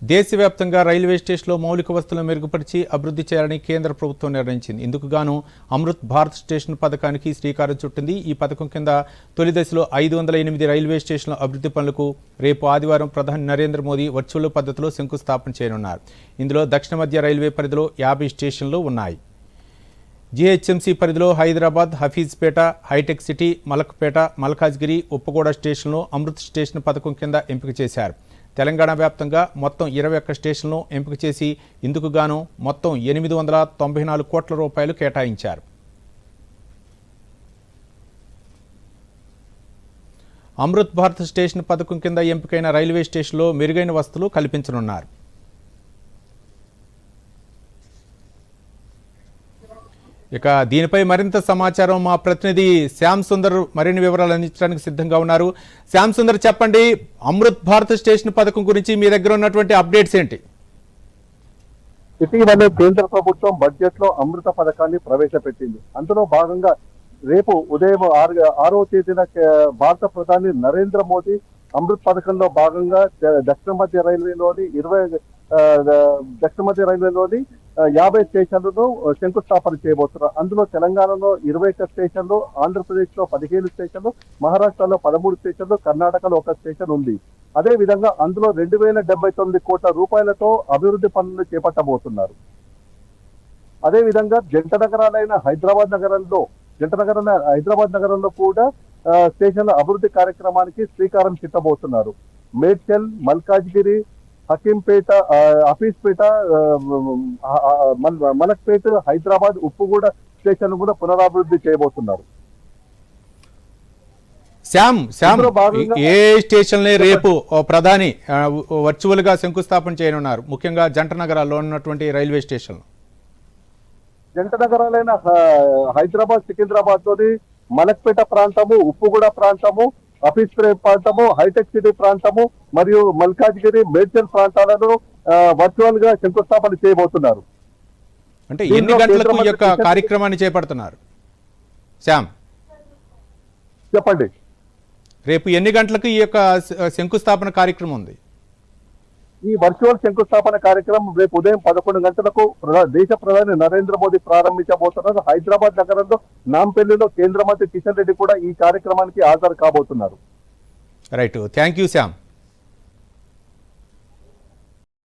దేశవ్యాప్తంగా రైల్వే స్టేషన్లో మౌలిక వసతులను మెరుగుపరిచి అభివృద్ధి చేయాలని కేంద్ర ప్రభుత్వం నిర్ణయించింది. ఇందుకు గాను అమృత్ భారత్ స్టేషన్ పథకానికి శ్రీకారం చుట్టింది. ఈ పథకం కింద తొలి దశలో 508 రైల్వే స్టేషన్ల అభివృద్ధి పనులకు రేపు ఆదివారం ప్రధాని నరేంద్ర మోదీ వర్చువల్ పద్ధతిలో శంకుస్థాపన చేయనున్నారు. ఇందులో దక్షిణ మధ్య రైల్వే పరిధిలో 50 స్టేషన్లు ఉన్నాయి. జీహెచ్ఎంసీ పరిధిలో హైదరాబాద్, హఫీజ్పేట, హైటెక్ సిటీ, మలక్పేట, మల్కాజ్గిరి, ఉప్పగూడ స్టేషన్లు అమృత్ స్టేషన్ పథకం కింద ఎంపిక చేశారు. తెలంగాణ వ్యాప్తంగా మొత్తం 21 స్టేషన్లను ఎంపిక చేసి ఇందుకు గాను మొత్తం 894 కోట్ల రూపాయలు కేటాయించారు. అమృత్ భారత్ స్టేషన్ పథకం కింద ఎంపికైన రైల్వే స్టేషన్లో మెరుగైన వసతులు కల్పించనున్నారు. ఇక దీనిపై మరింత సమాచారం మా ప్రతినిధి శ్యామ్ సుందర్ మరిన్ని వివరాలు అందించడానికి సిద్ధంగా ఉన్నారు. శ్యామ్ సుందర్, చెప్పండి, అమృత్ భారత్ స్టేషన్ పథకం గురించి మీ దగ్గర ఉన్నటువంటి అప్డేట్స్ ఏంటి? ఇటీవలే కేంద్ర ప్రభుత్వం బడ్జెట్ లో అమృత పథకాన్ని ప్రవేశపెట్టింది. అందులో భాగంగా రేపు ఉదయం 6వ తేదీన భారత ప్రధాని నరేంద్ర మోదీ అమృత్ పథకంలో భాగంగా దక్షిణ మధ్య రైల్వేలోని 50 స్టేషన్లను శంకుస్థాపన చేయబోతున్నారు. అందులో తెలంగాణలో 21 స్టేషన్లు, ఆంధ్రప్రదేశ్ లో 15 స్టేషన్లు, మహారాష్ట్రలో 13 స్టేషన్లు, కర్ణాటకలో 1 స్టేషన్ ఉంది. అదే విధంగా అందులో 2079 కోట్ల రూపాయలతో అభివృద్ధి పనులు చేపట్టబోతున్నారు. అదే విధంగా జంట నగరాలైన హైదరాబాద్ నగరంలో కూడా స్టేషన్ల అభివృద్ధి కార్యక్రమానికి శ్రీకారం చుట్టబోతున్నారు. మేడ్చల్, మల్కాజ్గిరి, హకీంపేట, హఫీజ్పేట, మలక్పేట, హైదరాబాద్, ఉప్పుగూడ స్టేషన్ కూడా పునరాభివృద్ధి చేయబోతున్నారు. శ్యామ్, ఏ స్టేషన్లే రేపు ప్రధాని వర్చువల్ గా శంకుస్థాపన చేయనున్నారు? ముఖ్యంగా జంట నగరాల్లో ఉన్నటువంటి రైల్వే స్టేషన్లు. జంట నగరాలైన హైదరాబాద్, సికింద్రాబాద్ లోని మలక్పేట ప్రాంతము, ఉప్పుగూడ ప్రాంతము, హఫీజ్పేట ప్రాంతము, హైటెక్ సిటీ ప్రాంతము మరియు మల్కాజ్గిరి, మేడ్చల్ ప్రాంతాలను వర్చువల్ గా శంకుస్థాపన చేయబోతున్నారు. అంటే ఎన్ని గంటలకు ఈ యొక్క కార్యక్రమాన్ని చేపడుతున్నారు శ్యామ్? చెప్పండి. రేపు ఎన్ని గంటలకు ఈ యొక్క శంకుస్థాపన కార్యక్రమం ఉంది? ఈ వర్చువల్ శంకుస్థాపన కార్యక్రమం రేపు ఉదయం 11 గంటలకు దేశ ప్రధాని నరేంద్ర మోదీ ప్రారంభించబోతున్నారు. హైదరాబాద్ నగరంలో నాంపల్లిలో కేంద్ర మంత్రి కిషన్ రెడ్డి కూడా ఈ కార్యక్రమానికి హాజరు కాబోతున్నారు. Right, thank you Shyam.